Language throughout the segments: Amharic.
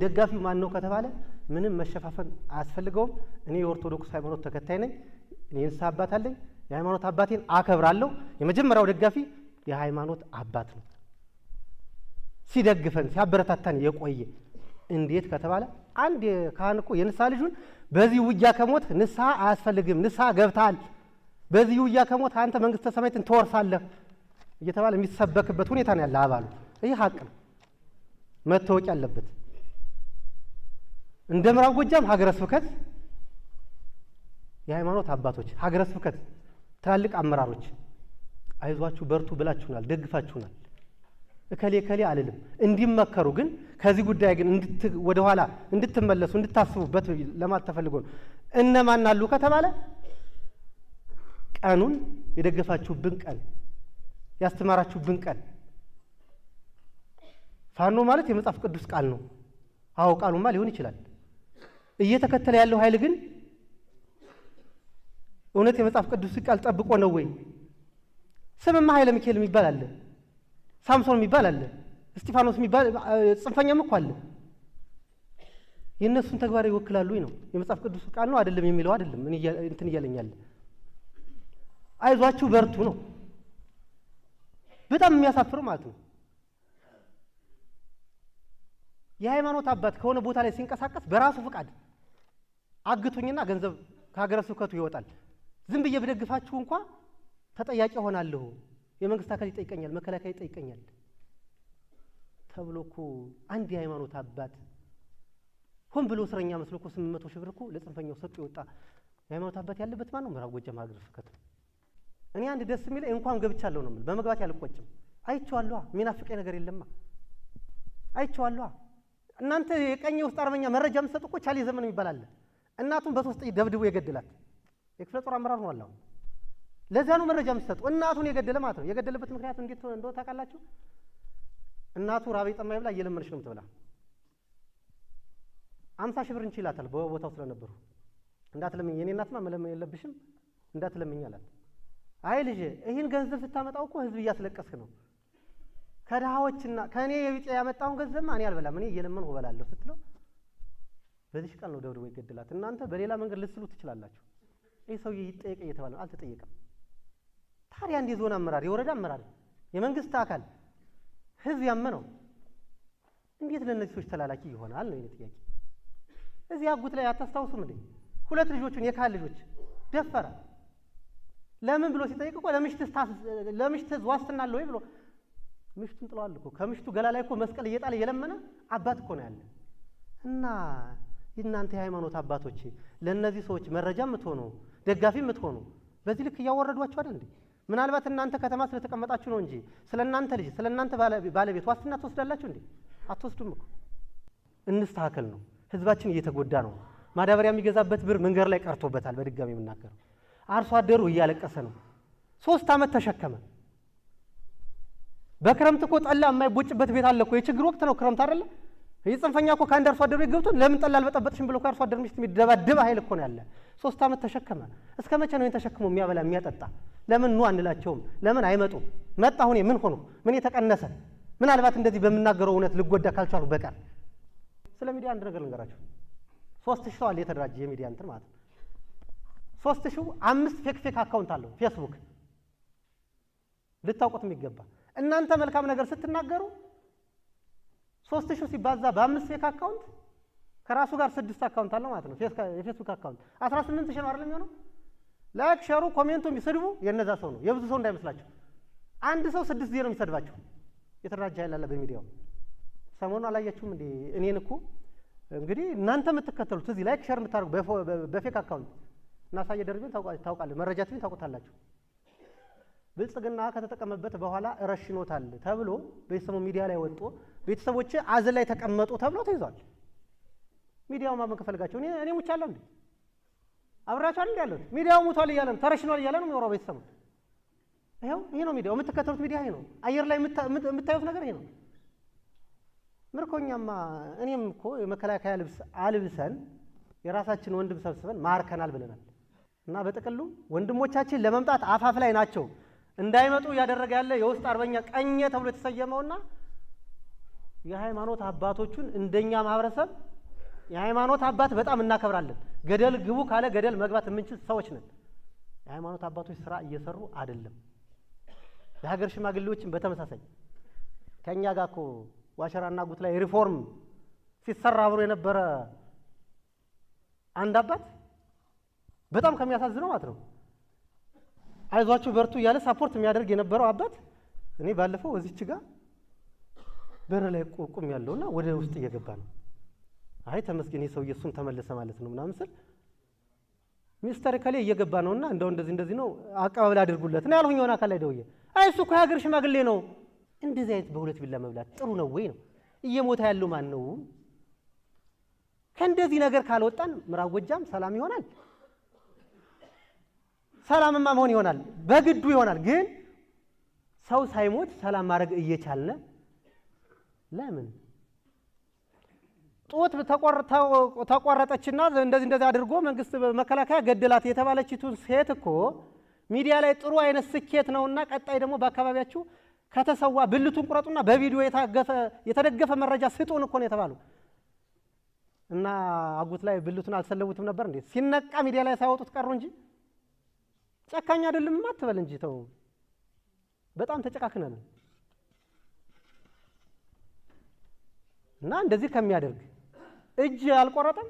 ደጋፊው ማን ነው ከተባለ ምንም መሸፋፈን አያስፈልገውም። እኔ የኦርቶዶክስ ሃይማኖት ተከታይ ነኝ። እኔ ንስሐ አባት አለኝ። የሃይማኖት አባቴን አከብራለሁ። የመጀመሪያው ደጋፊ የሃይማኖት አባት ነው። ሲደግፈን ሲያበረታታን የቆየ እንዴት ከተባለ አንድ ካህን እኮ የንስሐ ልጁን በዚህ ውጊያ ከሞት ንስሐ አያስፈልግም፣ ንስሐ ገብታል፣ በዚህ ውጊያ ከሞት አንተ መንግስተ ሰማያትን ትወርሳለህ እየተባለ የሚሰበክበት ሁኔታ ነው ያለ አባሉ። ይህ ሀቅ ነው፣ መታወቅ ያለበት። እንደ ምዕራብ ጎጃም ሀገረ ስብከት የሃይማኖት አባቶች፣ ሀገረ ስብከት ትላልቅ አመራሮች አይዟችሁ በርቱ ብላችሁናል፣ ደግፋችሁናል። እከሌ እከሌ አልልም እንዲመከሩ ግን ከዚህ ጉዳይ ግን ወደ ኋላ እንድትመለሱ እንድታስቡበት ለማለት ተፈልጎ ነው። እነማን አሉ ከተባለ ቀኑን የደገፋችሁብን ቀን ያስተማራችሁብን ቀን ፋኖ ማለት የመጽሐፍ ቅዱስ ቃል ነው። አዎ ቃሉማ ሊሆን ይችላል። እየተከተለ ያለው ኃይል ግን እውነት የመጽሐፍ ቅዱስ ቃል ጠብቆ ነው ወይ? ስምማ ኃይለ ሚካኤል የሚባል አለ፣ ሳምሶን የሚባል አለ፣ እስጢፋኖስ የሚባል ጽንፈኛም እኮ አለ። የእነሱን ተግባር ይወክላሉ ነው። የመጽሐፍ ቅዱስ ቃል ነው አይደለም የሚለው አይደለም። እንትን እያለኛል አይዟችሁ በርቱ ነው። በጣም የሚያሳፍር ማለት ነው። የሃይማኖት አባት ከሆነ ቦታ ላይ ሲንቀሳቀስ በራሱ ፍቃድ አግቱኝና ገንዘብ ከሀገረ ስብከቱ ይወጣል። ዝም ብዬ በደግፋችሁ እንኳን ተጠያቂ ሆናለሁ፣ የመንግስት አካል ይጠይቀኛል፣ መከላከያ ይጠይቀኛል ተብሎ እኮ አንድ የሃይማኖት አባት ሆን ብሎ እስረኛ መስሎ እኮ 800 ሺህ ብር እኮ ለጽንፈኛው ሰጥቶ ይወጣ የሃይማኖት አባት ያለበት ማን ነው? ምዕራብ ጎጃም ሀገረ ስብከት። እኔ አንድ ደስ የሚለኝ እንኳን ገብቻለሁ ነው የምልህ። በመግባት ያልቆጭም አይቼዋለሁ። የሚናፍቀኝ ነገር የለማ። አይቼዋለሁ። እናንተ የቀኝ ውስጥ አርበኛ መረጃ የምትሰጡ እኮ ቻሊ ዘመን የሚባል አለ። እናቱን በ3 ጥይት ደብድቦ የገደላት የክፍለ ጦር አመራር ነው አላው። ለዚያ ነው መረጃ የምትሰጡ። እናቱን የገደለ ማለት ነው። የገደለበት ምክንያት እንዴት እንደሆነ ታውቃላችሁ? እናቱ ራበይ ጠማኝ ብላ እየለመነች ነው የምትበላ። 50 ሺህ ብር እንችላታል በቦታው ስለነበሩ። እንዳትለምኝ የኔ እናትማ መለመን የለብሽም እንዳትለምኝ አላት። አይ ልጅ ይሄን ገንዘብ ስታመጣው እኮ ህዝብ እያስለቀስክ ነው። ከድሃዎችና ከኔ የቢጤ ያመጣውን ገንዘብ ማን ያልበላም እኔ እየለመንኩ እበላለሁ ስትለው በዚህ ቃል ነው ደብድቦ ይገደላት። እናንተ በሌላ መንገድ ልትስሉ ትችላላችሁ። ይሄ ሰውዬ ይጠየቅ እየተባለ አልተጠየቀም። ታዲያ እንደ ዞን አመራር፣ የወረዳ አመራር፣ የመንግስት አካል ህዝብ ያመነው እንዴት ለነዚህ ሰዎች ተላላኪ ይሆናል ነው የኔ ጥያቄ። እዚህ አጉት ላይ አታስታውሱም እንዴ? 2 ልጆቹን የካል ልጆች ደፈረ። ለምን ብሎ ሲጠይቅ እኮ ለምሽት ዋስትና አለ ወይ ብሎ ምሽቱን ጥለዋል እኮ። ከምሽቱ ገላ ላይ እኮ መስቀል እየጣለ የለመነ አባት እኮ ነው ያለ። እና እናንተ የሃይማኖት አባቶች ለነዚህ ሰዎች መረጃ የምትሆኑ ደጋፊ የምትሆኑ በዚህ ልክ እያወረዷቸው አይደል እንዴ? ምናልባት እናንተ ከተማ ስለተቀመጣችሁ ነው እንጂ ስለናንተ ልጅ ስለናንተ ባለቤት ዋስትና ትወስዳላችሁ እንዴ? አትወስዱም እኮ። እንስተካከል ነው። ህዝባችን እየተጎዳ ነው። ማዳበሪያ የሚገዛበት ብር መንገር ላይ ቀርቶበታል። በድጋሚ የምናገረው አርሶ አደሩ እያለቀሰ ነው። 3 ዓመት ተሸከመ። በክረምት እኮ ጠላ የማይቦጭበት ቤት አለ እኮ። የችግር ወቅት ነው ክረምት አይደለ? የጽንፈኛ እኮ ከአንድ አርሶ አደሩ ገብቶ ለምን ጠላ አልበጠበጥሽም ብሎ አርሶ አደሩ ሚስት የሚደባደብ ኃይል እኮ ነው ያለ። 3 ዓመት ተሸከመ። እስከ መቼ ነው ተሸክሞ የሚያበላ የሚያጠጣ? ለምን ኑ አንላቸውም? ለምን አይመጡም? መጣ ሁኔ ምን ሆኖ ምን የተቀነሰ? ምናልባት እንደዚህ በመናገረው እውነት ልጎዳ ካልቻሉ በቀር ስለ ሚዲያ አንድ ነገር ልንገራችሁ። 3000 ሰው አለ የተደራጀ የሚዲያ እንትን ማለት ነው። 3000 5 ፌክ አካውንት አለው ፌስቡክ። ልታውቁት የሚገባ እናንተ መልካም ነገር ስትናገሩ 3000 ሲባዛ በ5 ፌክ አካውንት ከራሱ ጋር 6 አካውንት አለው ማለት ነው። የፌስቡክ አካውንት 18000 ነው አይደል የሚሆነው? ላይክ ሼሩ ኮሜንቱ የሚሰድቡ የነዛ ሰው ነው። የብዙ ሰው እንዳይመስላችሁ። አንድ ሰው 6 ጊዜ ነው የሚሰድባችሁ። የተደራጀ ኃይል አለ በሚዲያው። ሰሞኑን አላያችሁም እንዴ? እኔን እኮ እንግዲህ እናንተ የምትከተሉት እዚህ ላይክ ሼር የምታደርጉ በፌክ አካውንት እናሳየ ደርቤን ታውቃላችሁ፣ መረጃ ትብን ታውቁታላችሁ። ብልጽግና ከተጠቀመበት በኋላ እረሽኖታል ተብሎ በሰሙ ሚዲያ ላይ ወጥቶ ቤተሰቦች አዘን ላይ ተቀመጡ ተብሎ ተይዟል። ሚዲያው ማመን ከፈልጋቸው እኔ ሙቻለሁ እንዴ? አብራችሁ አይደል ያለው? ሚዲያው ሙቷል እያለ ነው፣ ተረሽኗል እያለ ነው የሚወራው ቤተሰቡ። ይሄ ነው ሚዲያው። የምትከተሉት ሚዲያ ይሄ ነው። አየር ላይ የምታዩት ነገር ይሄ ነው። ምርኮኛማ እኔም እኮ የመከላከያ ልብስ አልብሰን የራሳችን ወንድም ሰብስበን ማርከናል ብለናል። እና በጥቅሉ ወንድሞቻችን ለመምጣት አፋፍ ላይ ናቸው። እንዳይመጡ ያደረገ ያለ የውስጥ አርበኛ ቀኘ ተብሎ የተሰየመውና የሃይማኖት አባቶቹን እንደኛ ማህበረሰብ የሃይማኖት አባት በጣም እናከብራለን። ገደል ግቡ ካለ ገደል መግባት የምንችል ሰዎች ነን። የሃይማኖት አባቶች ስራ እየሰሩ አይደለም። የሀገር ሽማግሌዎችን በተመሳሳይ ከኛ ጋር እኮ ዋሸራና ጉት ላይ ሪፎርም ሲሰራ አብሮ የነበረ አንድ አባት በጣም ከሚያሳዝነው ማለት ነው አይዟችሁ በርቱ እያለ ሳፖርት የሚያደርግ የነበረው አባት እኔ ባለፈው እዚች ጋር በር ላይ ቆቁም ያለውና ወደ ውስጥ እየገባ ነው። አይ ተመስገን ሰው ኢየሱስን ተመለሰ ማለት ነው ምናምን ስል ሚስተር ከሌ እየገባ ነውና እንደው እንደዚህ ነው አቀባበል አድርጉለት ነው ያልሁኝ። ሆነ አካል ላይ ደውዬ አይ እሱ እኮ የሀገር ሽማግሌ ነው እንደዚህ አይነት በሁለት ቢላ መብላት ጥሩ ነው ወይ ነው? እየሞተ ያለው ማን ነው? ከእንደዚህ ነገር ካልወጣን ምዕራብ ጎጃም ሰላም ይሆናል? ሰላምማ መሆን ይሆናል፣ በግዱ ይሆናል። ግን ሰው ሳይሞት ሰላም ማድረግ እየቻልን ለምን ጦት ተቆረጠችና እንደዚህ አድርጎ መንግስት መከላከያ ገደላት የተባለችቱን ሴት እኮ ሚዲያ ላይ ጥሩ አይነት ስኬት ነውና ቀጣይ ደግሞ በአካባቢያችሁ ከተሰዋ ብልቱን ቁረጡና በቪዲዮ የተደገፈ መረጃ ስጡን እኮ ነው የተባለው። እና አጉት ላይ ብልቱን አልሰለቡትም ነበር እንዴ? ሲነቃ ሚዲያ ላይ ሳይወጡት ቀሩ እንጂ ጨካኝ አይደለም አትበል እንጂ ተው። በጣም ተጨካክነን እና እንደዚህ ከሚያደርግ እጅ አልቆረጠም።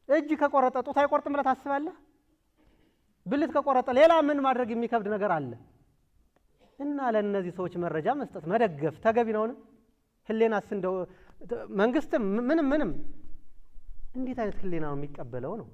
እጅ ከቆረጠ ጡት አይቆርጥም ብለህ ታስባለህ? ብልት ከቆረጠ ሌላ ምን ማድረግ የሚከብድ ነገር አለ? እና ለነዚህ ሰዎች መረጃ መስጠት መደገፍ ተገቢ ነው። ህሌናስ እንደው መንግስት ምንም እንዴት አይነት ህሌና ነው የሚቀበለው ነው?